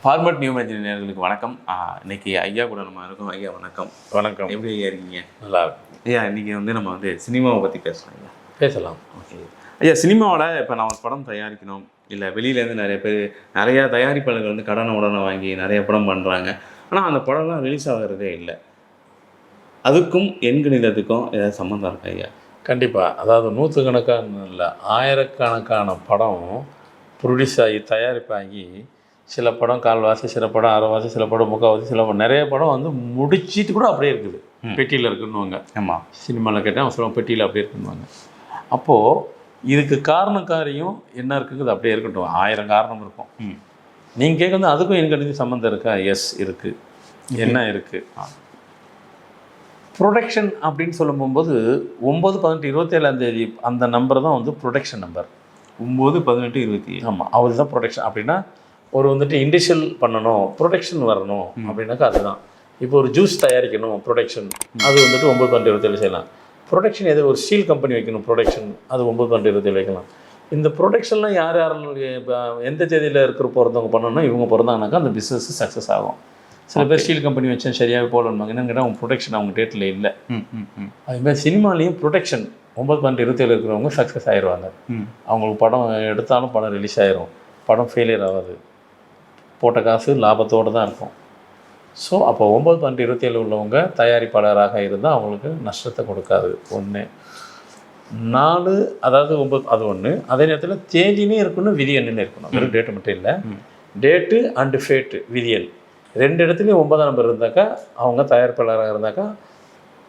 Format new மேஜின் நேயர்களுக்கு வணக்கம். இன்னைக்கு ஐயா கூட நம்ம இருக்கோம். ஐயா வணக்கம். வணக்கம். எப்படி ஐயா இருக்கீங்க? நல்லா இருக்கும். ஐயா இன்னைக்கு நம்ம சினிமாவை பற்றி பேசலாம். ஐயா பேசலாம். ஓகே ஐயா, சினிமாவோட இப்போ நான் ஒரு படம் தயாரிக்கணும், இல்லை வெளியிலேருந்து நிறையா தயாரிப்பாளர்கள் கடனை உடனே வாங்கி நிறைய படம் பண்ணுறாங்க. ஆனால் அந்த படம்லாம் ரிலீஸ் ஆகிறதே இல்லை. அதுக்கும் எண்கணிதத்துக்கும் ஏதாவது சம்மந்தம் இருக்கா ஐயா? கண்டிப்பாக. அதாவது நூற்றுக்கணக்கான இல்லை, ஆயிரக்கணக்கான படம் ப்ரொடியூஸ் ஆகி தயாரிப்பாகி சில படம் கால்வாசி, சில படம் அரைவாசி, சில படம் முக்கால்வாசி, சில படம் நிறைய படம் முடிச்சிட்டு கூட அப்படியே இருக்குது, பெட்டியில் இருக்குன்னுவாங்க. ஆமாம், சினிமாவில் கேட்டால் அவங்க சொல்லுவாங்க பெட்டியில் அப்படியே இருக்குன்னுவாங்க. அப்போது இதுக்கு காரணக்காரியம் என்ன இருக்குங்கிறது அப்படியே இருக்கட்டும். 1000 காரணம் இருக்கும். நீங்கள் கேட்குறது அதுக்கும் என்கிட்ட சம்மந்தம் இருக்கா? எஸ் இருக்குது. என்ன இருக்குது? ப்ரொடக்ஷன் அப்படின்னு சொல்லும்போது 9, 18, 27 அந்த நம்பர் தான் ப்ரொடக்ஷன் நம்பர். 9, 18, 27. ஆமாம், அவர் தான் ப்ரொடக்ஷன். அப்படின்னா ஒரு இண்டஸ்ட்ரியல் பண்ணணும், ப்ரொடக்ஷன் வரணும் அப்படின்னாக்கா அதுதான். இப்போ ஒரு ஜூஸ் தயாரிக்கணும், ப்ரொடக்ஷன், அது 9, 18, 27 செய்யலாம். ப்ரொடக்ஷன் எது, ஒரு ஸ்டீல் கம்பெனி வைக்கணும், ப்ரொடக்ஷன், அது 9, 18, 27 வைக்கலாம். இந்த ப்ரொடக்ஷன்லாம் யார் இப்போ எந்த தேதியில் பிறந்தவங்க பண்ணணும்னா இவங்க பிறந்தாங்கனாக்கா அந்த பிஸ்னஸ் சக்ஸஸ் ஆகும். சில பேர் ஸ்டீல் கம்பெனி வச்சேன் சரியாக போடணுமாங்க. என்னன்னு கேட்டால் அவங்க ப்ரொடக்ஷன் அவங்க டேட்டில் இல்லை. அதுமாதிரி சினிமாலேயும் ப்ரொடக்ஷன் 9, 18, 27 இருக்கிறவங்க சக்ஸஸ் ஆயிடுவாங்க. அவங்களுக்கு படம் எடுத்தாலும் படம் ரிலீஸ் ஆயிரும், படம் ஃபெயிலியர் ஆகாது, போட்ட காசு லாபத்தோடு தான் இருக்கும். ஸோ அப்போ 9, 18, 27 உள்ளவங்க தயாரிப்பாளராக இருந்தால் அவங்களுக்கு நஷ்டத்தை கொடுக்காது. 1, 4, அதாவது 9, அது 1. அதே நேரத்தில் தேதினே இருக்கணும், விதி எண்ணுன்னு இருக்கணும். வெறும் டேட்டு மட்டும் இல்லை, டேட்டு அண்டு ஃபேட்டு, விதியல் 2 இடத்துலையும் 9ஆம் நம்பர் இருந்தாக்கா அவங்க தயாரிப்பாளராக இருந்தாக்கா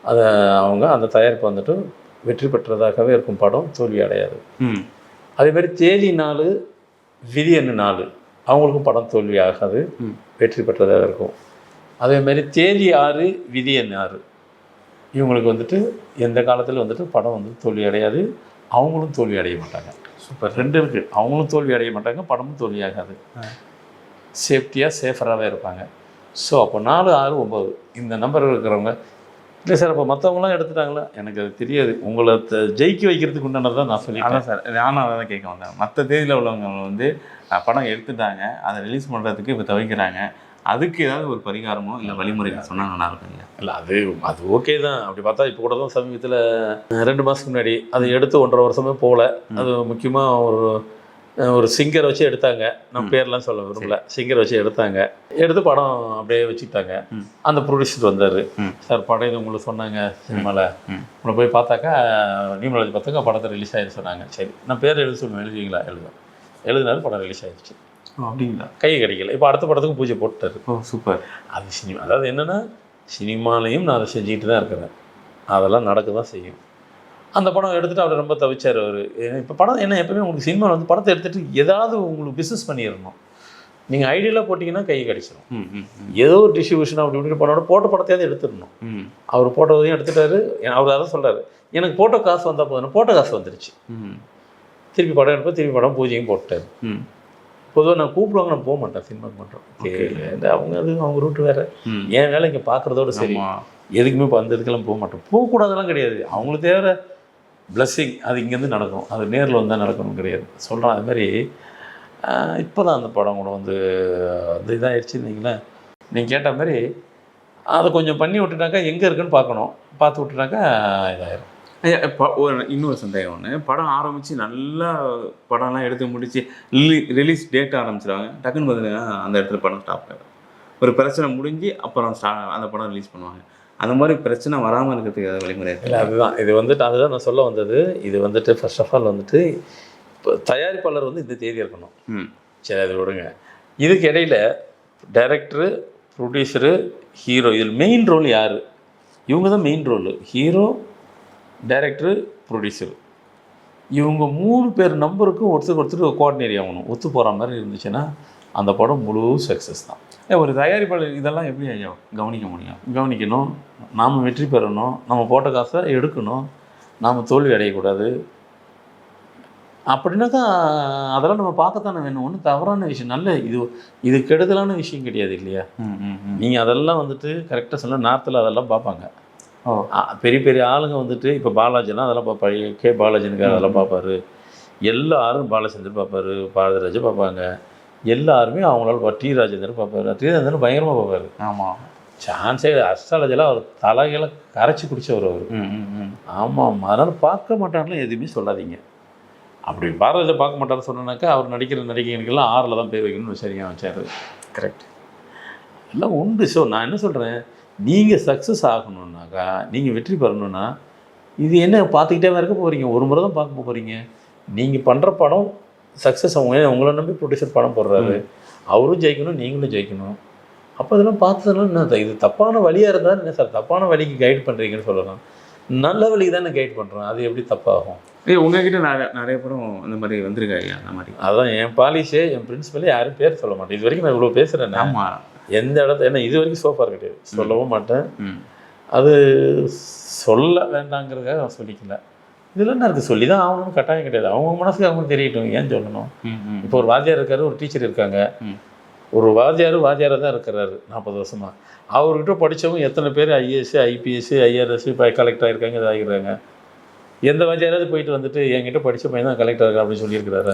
அதை அவங்க அந்த தயாரிப்பு வெற்றி பெற்றதாகவே இருக்கும், படம் தோல்வி அடையாது. அதேமாதிரி தேதி 4, விதி எண்ணு 4, அவங்களுக்கும் படம் தோல்வி ஆகாது, வெற்றி பெற்றதாக இருக்கும். அதேமாதிரி தேதி 6, விதி எண் 6, இவங்களுக்கு எந்த காலத்தில் படம் தோல்வி அடையாது, அவங்களும் தோல்வி அடைய மாட்டாங்க. சூப்பர். 2 இருக்குது, அவங்களும் தோல்வி அடைய மாட்டாங்க, படமும் தோல்வி ஆகாது, சேஃபராகவே இருப்பாங்க. ஸோ அப்போ 4, 6, 9 இந்த நம்பர் இருக்கிறவங்க இல்லை சார். அப்போ மற்றவங்களாம் எடுத்துட்டாங்களா? எனக்கு அது தெரியாது. உங்களை ஜெயிக்க வைக்கிறதுக்கு உண்டானது தான் நான் சொல்லிட்டேன். அதான் சார், நானும் அதை தான் கேட்க வந்தேன். மற்ற தேதியில் உள்ளவங்க படம் எடுத்துட்டாங்க, அதை ரிலீஸ் பண்ணுறதுக்கு இப்போ தவிக்கிறாங்க. அதுக்கு ஏதாவது ஒரு பரிகாரமோ இல்லை வழிமுறைகள் சொன்னால் நல்லா இருக்குங்க. இல்லை, அது ஓகே தான். அப்படி பார்த்தா இப்போ கூட தான் சமீபத்தில் 2 மாதத்துக்கு முன்னாடி அதை எடுத்து 1.5 வருஷமே போகல. அது முக்கியமாக ஒரு சிங்கர் வச்சு எடுத்தாங்க. நம்ம பேர்லாம் சொல்ல விரும்பல. சிங்கர் வச்சு எடுத்து படம் அப்படியே வச்சுக்கிட்டாங்க. அந்த ப்ரொடியூசர் வந்தார். சார் படம் இது உங்களுக்கு சொன்னாங்க சினிமாவில், உங்களை போய் பார்த்தாக்கா நியூமராலஜி பார்த்தாக்கா படத்தை ரிலீஸ் ஆகிடுச்சு சொன்னாங்க. சரி, நான் பேர் எழுத சொல்லுவேன், எழுதுவீங்களா? எழுதினாலும் படம் ரிலீஸ் ஆகிடுச்சு. அப்படிங்களா? கை கிடைக்கல. இப்போ அடுத்த படத்துக்கு பூஜை போட்டுட்டாரு. ஓ சூப்பர். அது சினிமா. அதாவது என்னென்னா சினிமாலையும் நான் அதை செஞ்சுக்கிட்டு தான் இருக்கிறேன், அதெல்லாம் நடக்க தான் செய்யும். அந்த படம் எடுத்துகிட்டு அவர் ரொம்ப தவிச்சார். அவர் இப்போ படம் என்ன, எப்பவுமே உங்களுக்கு சினிமாவில் படத்தை எடுத்துகிட்டு ஏதாவது உங்களுக்கு பிஸ்னஸ் பண்ணிடணும். நீங்கள் ஐடியெல்லாம் போட்டிங்கன்னா கை கிடைச்சிடும். ஏதோ ஒரு டிஸ்ட்ரிபியூஷன் அப்படி இப்படி படம் போட்ட படத்தையாவது எடுத்துடணும். அவர் போட்டதையும் எடுத்துட்டாரு. அவர் அதான் சொல்கிறார், எனக்கு போட்ட காசு வந்தால் போதும். போட்ட காசு வந்துருச்சு. திருப்பி படம் எடுப்போம், திருப்பி படம் பூஜையும் போட்டார். பொதுவாக நான் கூப்பிடுவாங்க, நான் போக மாட்டேன் சினிமாக்கு பண்ணுறோம். அவங்க ரூட்டு வேறு. என் வேலை இங்கே பார்க்குறதோடு சரி, எதுக்குமே இப்போ அந்த இதுக்கெல்லாம் போக மாட்டோம். போகக்கூடாதெல்லாம் கிடையாது. அவங்களுக்கு தேவை பிளஸ்ஸிங், அது இங்கேருந்து நடக்கும், அது நேரில் வந்தால் நடக்கணும் கிடையாது. சொல்கிறேன். அதுமாதிரி இப்போ தான் அந்த படம் கூட இதாகிடுச்சு இல்லைங்களா? நீங்கள் கேட்ட மாதிரி அதை கொஞ்சம் பண்ணி விட்டுட்டாக்கா எங்கே இருக்குன்னு பார்க்கணும். பார்த்து விட்டுட்டாக்கா இதாகிடும். ஐயா, இப்போ இன்னொரு சந்தேகம் ஒன்று. படம் ஆரம்பித்து நல்லா படம்லாம் எடுத்து முடித்து ரிலீஸ் டேட் ஆரம்பிச்சிடுவாங்க. டக்குன்னு பார்த்தீங்கன்னா அந்த இடத்துல படம் ஸ்டாப் ஆகிடும். ஒரு பிரச்சனை முடிஞ்சு அப்புறம் அந்த படம் ரிலீஸ் பண்ணுவாங்க. அந்த மாதிரி பிரச்சனை வராமல் இருக்கிறதுக்கு ஏதாவது வழிமுறை இல்லை? அதுதான் அதுதான் நான் சொல்ல வந்தது. இது ஃபர்ஸ்ட் ஆஃப் ஆல் இப்போ தயாரிப்பாளர் இந்த தேதி இருக்கணும். சரி, அது விடுங்க. இதுக்கு இடையில் டைரக்டரு, ப்ரொடியூசரு, ஹீரோ, இதில் மெயின் ரோல் யார்? இவங்க தான் main role. Hero, director, producer, இவங்க 3 பேர் நம்பருக்கும் ஒருத்தருக்கு கோஆர்டினேட் ஆகணும். ஒத்து போகிற மாதிரி இருந்துச்சுன்னா அந்த படம் முழு சக்ஸஸ் தான். ஒரு தயாரிப்பாளர் இதெல்லாம் எப்படி ஐயா கவனிக்க முடியும்? கவனிக்கணும். நாம் வெற்றி பெறணும், நம்ம போட்ட காசை எடுக்கணும், நாம் தோல்வி அடையக்கூடாது. அப்படின்னாக்கா அதெல்லாம் நம்ம பார்க்கத்தானே வேணும். ஒன்றும் தவறான விஷயம், நல்ல இது கெடுதலான விஷயம் கிடையாது இல்லையா? நீங்கள் அதெல்லாம் கரெக்டாக சொல்ல, நார்த்தில் அதெல்லாம் பார்ப்பாங்க. பெரிய பெரிய ஆளுங்க இப்போ பாலாஜிலாம் அதெல்லாம் பார்ப்பாரு. பாலாஜினுக்கு அதெல்லாம் பார்ப்பாரு. எல்லாரும் பாலச்சந்தர் பார்ப்பாரு, பாரதிராஜா பார்ப்பாங்க, எல்லாருமே அவங்களால டி ராஜேந்திரன் பார்ப்பாரு. டி ராஜேந்திரன் பயங்கரமாக பார்ப்பாரு. ஆமாம். சான்ஸே அஸ்ட்ராலஜிலாம் அவர் தலைகளை கரைச்சி குடிச்சவர் அவர். ஆமாம். அதனால் பார்க்க மாட்டாருன்னு எதுவுமே சொல்லாதீங்க. அப்படி பாரதியில் பார்க்க மாட்டாருன்னு சொன்னாக்கா அவர் நடிக்கிற நடிகைகளுக்கெல்லாம் 6ல் தான் பேர் வைக்கணும்னு சரியாக வச்சார். கரெக்ட். எல்லாம் உண்டு. ஸோ நான் என்ன சொல்கிறேன், நீங்கள் சக்ஸஸ் ஆகணுன்னாக்கா, நீங்கள் வெற்றி பெறணுன்னா இது என்ன பார்த்துக்கிட்டே இருக்க போகிறீங்க, ஒரு முறை தான் பார்க்க போகிறீங்க. நீங்கள் பண்ணுற படம் சக்ஸஸ் ஆகும். உங்களை நம்பி ப்ரொடியூசர் படம் போடுறாரு, அவரும் ஜெயிக்கணும், நீங்களும் ஜெயிக்கணும். அப்போ இதெல்லாம் பார்த்ததுனால என்ன, இது தப்பான வழியாக இருந்தால் என்ன சார், தப்பான வழிக்கு கைட் பண்ணுறீங்கன்னு சொல்லலாம். நல்ல வழிக்கு தானே கைட் பண்ணுறோம், அது எப்படி தப்பாகும்? உங்ககிட்ட நிறைய படம் இந்த மாதிரி வந்திருக்கா ஐயா? அந்த மாதிரி அதான் என் பாலிஷே, என் பிரின்சிபலே யாரும் பேர் சொல்ல மாட்டேன். இது வரைக்கும் நான் இவ்வளோ பேசுகிறேன். ஆமாம். எந்த இடத்துல என்ன இது வரைக்கும் சோஃபார் கிடையாது, சொல்லவும் மாட்டேன். அது சொல்ல வேண்டாங்கிறதுக்காக நான் சொல்லிக்கல. இதில் என்ன இருக்குது, சொல்லி தான் ஆகணும்னு கட்டாயம் கிடையாது. அவங்க மனசுக்கு அவங்க தெரியட்டும், ஏன் சொல்லணும்? இப்போ ஒரு வாத்தியார் இருக்காரு, ஒரு டீச்சர் இருக்காங்க. ஒரு வாத்தியாராக தான் இருக்கிறாரு 40 வருஷமாக. அவர்கிட்ட படித்தவங்க எத்தனை பேர் ஐஏஎஸ், ஐபிஎஸ், ஐஆர்எஸ், இப்போ கலெக்டர் ஆகிருக்காங்க, இதாகிடுறாங்க. எந்த வாத்தியாராவது போயிட்டு வந்துட்டு என்கிட்ட படித்த பையன் தான் கலெக்டர் இருக்கா அப்படின்னு சொல்லியிருக்கிறாரு?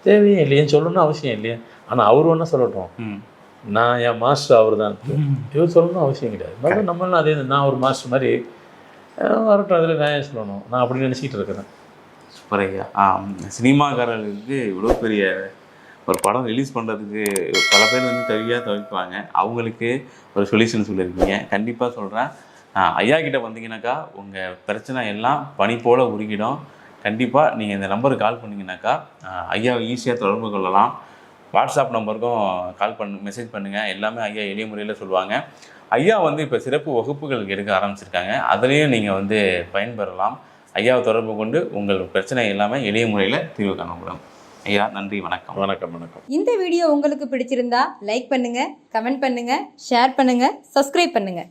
தேவையே இல்லையேன்னு சொல்லணும்னு அவசியம் இல்லையே. ஆனால் அவர் ஒன்றா சொல்லட்டும், நான் என் மாஸ்டர் அவர் தான், இவர் சொல்லணும்னு அவசியம் கிடையாது. நம்மளும் அதே, நான் ஒரு மாஸ்டர் மாதிரி வரட்டும், அதில் நியாயம் சொல்லணும், நான் அப்படி நினச்சிக்கிட்டு இருக்கிறேன். சூப்பர் ஐயா. சினிமாக்காரர்களுக்கு இவ்வளோ பெரிய ஒரு படம் ரிலீஸ் பண்ணுறதுக்கு பல பேர் வந்து தவிப்பாங்க. அவங்களுக்கு ஒரு சொல்யூஷன் சொல்லியிருக்கீங்க. கண்டிப்பாக சொல்கிறேன், ஐயா கிட்டே வந்தீங்கன்னாக்கா உங்கள் பிரச்சனை எல்லாம் பனி போல் உருகிடும். கண்டிப்பாக நீங்கள் இந்த நம்பருக்கு கால் பண்ணிங்கனாக்கா ஐயாவை ஈஸியாக தொடர்பு கொள்ளலாம். வாட்ஸ்அப் நம்பருக்கும் மெசேஜ் பண்ணுங்கள். எல்லாமே ஐயா எளிய முறையில் சொல்லுவாங்க. ஐயா வந்து இப்போ சிறப்பு வகுப்புகள் எடுக்க ஆரம்பிச்சிருக்காங்க, அதுலேயும் நீங்கள் வந்து பயன்பெறலாம். ஐயாவை தொடர்பு கொண்டு உங்கள் பிரச்சனை எல்லாமே எளிய முறையில் தீர்வு காண முடியும். ஐயா நன்றி, வணக்கம். வணக்கம். வணக்கம். இந்த வீடியோ உங்களுக்கு பிடிச்சிருந்தா லைக் பண்ணுங்கள், கமெண்ட் பண்ணுங்கள், ஷேர் பண்ணுங்கள், சப்ஸ்கிரைப் பண்ணுங்கள்.